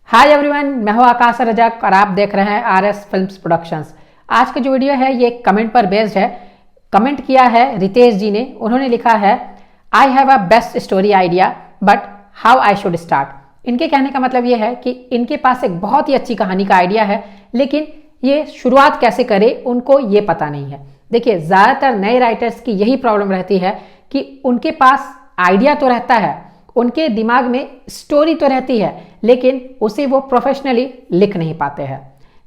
Hi everyone, मैं हूं आकाश रजक और आप देख रहे हैं आरएस फिल्म्स प्रोडक्शंस। आज का जो वीडियो है ये कमेंट पर बेस्ड है। कमेंट किया है रितेश जी ने। उन्होंने लिखा है, I have a best story idea but how I should start. इनके कहने का मतलब ये है कि इनके पास एक बहुत ही अच्छी कहानी का आइडिया है, लेकिन ये शुरुआत कैसे करे उनको ये पता नहीं है। देखिए, ज़्यादातर नए राइटर्स की यही प्रॉब्लम रहती है कि उनके पास आइडिया तो रहता है, उनके दिमाग में स्टोरी तो रहती है, लेकिन उसे वो प्रोफेशनली लिख नहीं पाते हैं।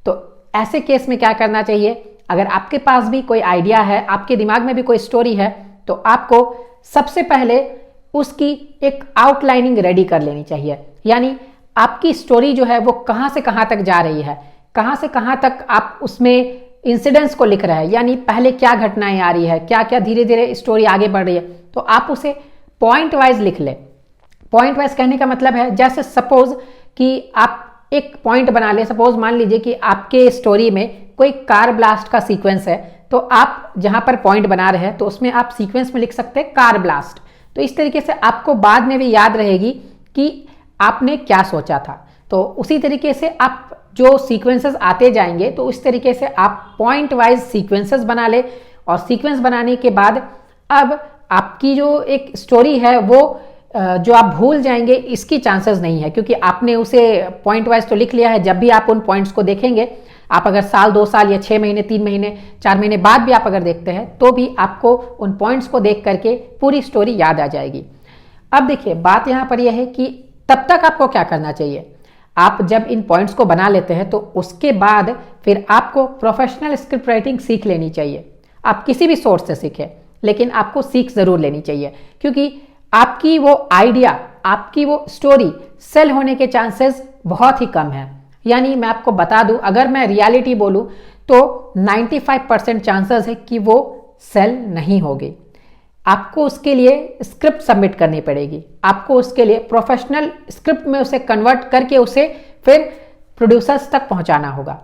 तो ऐसे केस में क्या करना चाहिए? अगर आपके पास भी कोई आइडिया है, आपके दिमाग में भी कोई स्टोरी है, तो आपको सबसे पहले उसकी एक आउटलाइनिंग रेडी कर लेनी चाहिए। यानी आपकी स्टोरी जो है वो कहाँ से कहाँ तक जा रही है, कहाँ से कहाँ तक आप उसमें इंसिडेंट्स को लिख रहे हैं, यानी पहले क्या घटनाएं आ रही है, क्या क्या धीरे धीरे स्टोरी आगे बढ़ रही है, तो आप उसे पॉइंट वाइज लिख ले। पॉइंट वाइज कहने का मतलब है, जैसे सपोज कि आप एक पॉइंट बना ले। सपोज मान लीजिए कि आपके स्टोरी में कोई कार ब्लास्ट का सीक्वेंस है, तो आप जहां पर पॉइंट बना रहे हैं तो उसमें आप सीक्वेंस में लिख सकते हैं कार ब्लास्ट। तो इस तरीके से आपको बाद में भी याद रहेगी कि आपने क्या सोचा था। तो उसी तरीके से आप जो सीक्वेंसेस आते जाएंगे, तो इस तरीके से आप पॉइंट वाइज सीक्वेंसेस बना ले। और सीक्वेंस बनाने के बाद अब आपकी जो एक स्टोरी है वो जो आप भूल जाएंगे इसकी चांसेस नहीं है, क्योंकि आपने उसे पॉइंट वाइज तो लिख लिया है। जब भी आप उन पॉइंट्स को देखेंगे, आप अगर साल 2 साल या 6 महीने 3 महीने 4 महीने बाद भी आप अगर देखते हैं, तो भी आपको उन पॉइंट्स को देख करके पूरी स्टोरी याद आ जाएगी। अब देखिए, बात यहाँ पर यह है कि तब तक आपको क्या करना चाहिए। आप जब इन पॉइंट्स को बना लेते हैं तो उसके बाद फिर आपको प्रोफेशनल स्क्रिप्ट राइटिंग सीख लेनी चाहिए। आप किसी भी सोर्स से सीखें, लेकिन आपको सीख जरूर लेनी चाहिए, क्योंकि आपकी वो आइडिया, आपकी वो स्टोरी सेल होने के चांसेस बहुत ही कम है। यानी मैं आपको बता दूं, अगर मैं रियलिटी बोलूं तो 95% चांसेस है कि वो सेल नहीं होगी। आपको उसके लिए स्क्रिप्ट सबमिट करनी पड़ेगी, आपको उसके लिए प्रोफेशनल स्क्रिप्ट में उसे कन्वर्ट करके उसे फिर प्रोड्यूसर्स तक पहुंचाना होगा।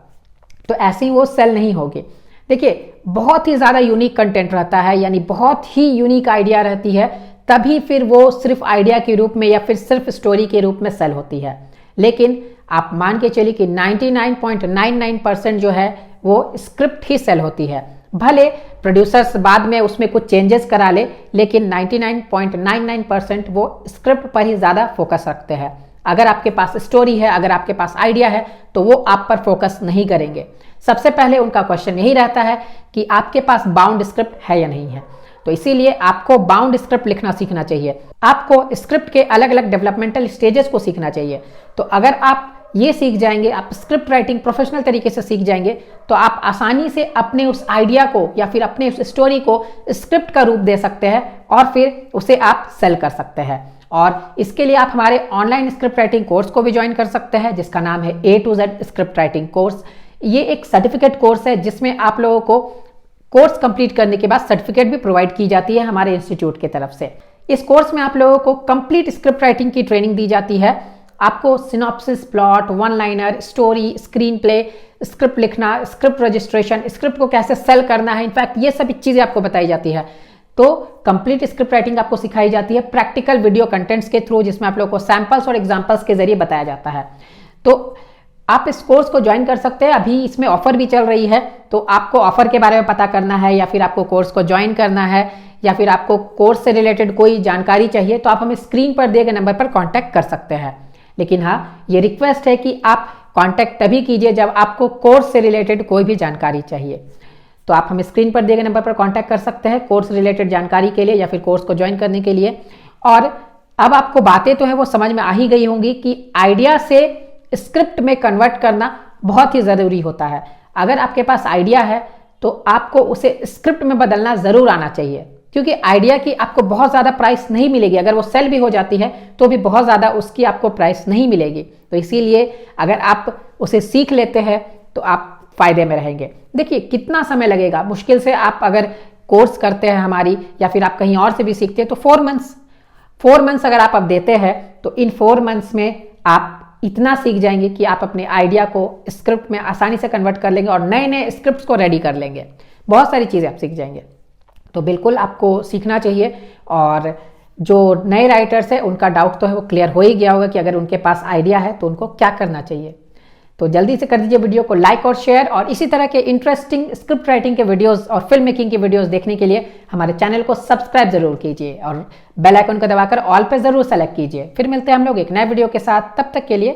तो ऐसे ही वो सेल नहीं होगी। देखिए, बहुत ही ज़्यादा यूनिक कंटेंट रहता है, यानी बहुत ही यूनिक आइडिया रहती है, तभी फिर वो सिर्फ आइडिया के रूप में या फिर सिर्फ स्टोरी के रूप में सेल होती है। लेकिन आप मान के चलिए कि 99.99% जो है वो स्क्रिप्ट ही सेल होती है। भले प्रोड्यूसर्स बाद में उसमें कुछ चेंजेस करा ले, लेकिन 99.99% वो स्क्रिप्ट पर ही ज़्यादा फोकस रखते हैं। अगर आपके पास स्टोरी है, अगर आपके पास आइडिया है, तो वो आप पर फोकस नहीं करेंगे। सबसे पहले उनका क्वेश्चन यही रहता है कि आपके पास बाउंड स्क्रिप्ट है या नहीं है। तो इसीलिए आपको बाउंड स्क्रिप्ट लिखना सीखना चाहिए। आपको स्क्रिप्ट के अलग अलग डेवलपमेंटल स्टेजेस को सीखना चाहिए। तो अगर आप ये सीख जाएंगे, आप स्क्रिप्ट राइटिंग प्रोफेशनल तरीके से सीख जाएंगे, तो आप आसानी से अपने उस आइडिया को या फिर अपने उस स्टोरी को स्क्रिप्ट का रूप दे सकते हैं और फिर उसे आप सेल कर सकते हैं। और इसके लिए आप हमारे ऑनलाइन स्क्रिप्ट राइटिंग कोर्स को भी ज्वाइन कर सकते हैं, जिसका नाम है A to Z script writing course. ये एक सर्टिफिकेट कोर्स है जिसमें आप लोगों को कोर्स कंप्लीट करने के बाद सर्टिफिकेट भी प्रोवाइड की जाती है हमारे इंस्टीट्यूट की तरफ से। इस कोर्स में आप लोगों को कंप्लीट स्क्रिप्ट राइटिंग की ट्रेनिंग दी जाती है। आपको synopsis, plot, one liner, story, screen play, script लिखना, स्क्रिप्ट रजिस्ट्रेशन, स्क्रिप्ट को कैसे सेल करना है, इनफैक्ट ये सभी चीजें आपको बताई जाती है। तो कंप्लीट स्क्रिप्ट राइटिंग आपको सिखाई जाती है प्रैक्टिकल वीडियो कंटेंट्स के थ्रू, जिसमें आप लोगों को सैंपल्स और एग्जाम्पल्स के जरिए बताया जाता है। तो आप इस कोर्स को ज्वाइन कर सकते हैं। अभी इसमें ऑफर भी चल रही है, तो आपको ऑफर के बारे में पता करना है, या फिर आपको कोर्स को ज्वाइन करना है, या फिर आपको कोर्स से रिलेटेड कोई जानकारी चाहिए, तो आप हमें स्क्रीन पर दिए गए नंबर पर कांटेक्ट कर सकते हैं। लेकिन हाँ, ये रिक्वेस्ट है कि आप कांटेक्ट तभी कीजिए जब आपको कोर्स से रिलेटेड कोई भी जानकारी चाहिए। तो आप हमें स्क्रीन पर दिए गए नंबर पर कांटेक्ट कर सकते हैं कोर्स रिलेटेड जानकारी के लिए या फिर कोर्स को ज्वाइन करने के लिए। और अब आपको बातें तो है वो समझ में आ ही गई होंगी कि आइडिया से स्क्रिप्ट में कन्वर्ट करना बहुत ही जरूरी होता है। अगर आपके पास आइडिया है तो आपको उसे स्क्रिप्ट में बदलना जरूर आना चाहिए, क्योंकि आइडिया की आपको बहुत ज्यादा प्राइस नहीं मिलेगी। अगर वो सेल भी हो जाती है तो भी बहुत ज्यादा उसकी आपको प्राइस नहीं मिलेगी। तो इसीलिए अगर आप उसे सीख लेते हैं तो आप फायदे में रहेंगे। देखिए, कितना समय लगेगा, मुश्किल से आप अगर कोर्स करते हैं हमारी, या फिर आप कहीं और से भी सीखते हैं, तो 4 मंथ्स अगर आप अब देते हैं, तो इन 4 मंथ्स में आप इतना सीख जाएंगे कि आप अपने आइडिया को स्क्रिप्ट में आसानी से कन्वर्ट कर लेंगे और नए नए स्क्रिप्ट्स को रेडी कर लेंगे। बहुत सारी चीज़ें आप सीख जाएंगे। तो बिल्कुल आपको सीखना चाहिए। और जो नए राइटर्स है उनका डाउट तो है वो क्लियर हो ही गया होगा कि अगर उनके पास आइडिया है तो उनको क्या करना चाहिए। तो जल्दी से कर दीजिए वीडियो को लाइक और शेयर, और इसी तरह के इंटरेस्टिंग स्क्रिप्ट राइटिंग के वीडियोस और फिल्म मेकिंग के वीडियोस देखने के लिए हमारे चैनल को सब्सक्राइब जरूर कीजिए और बेल आइकन को दबाकर ऑल पे जरूर सेलेक्ट कीजिए। फिर मिलते हैं हम लोग एक नए वीडियो के साथ, तब तक के लिए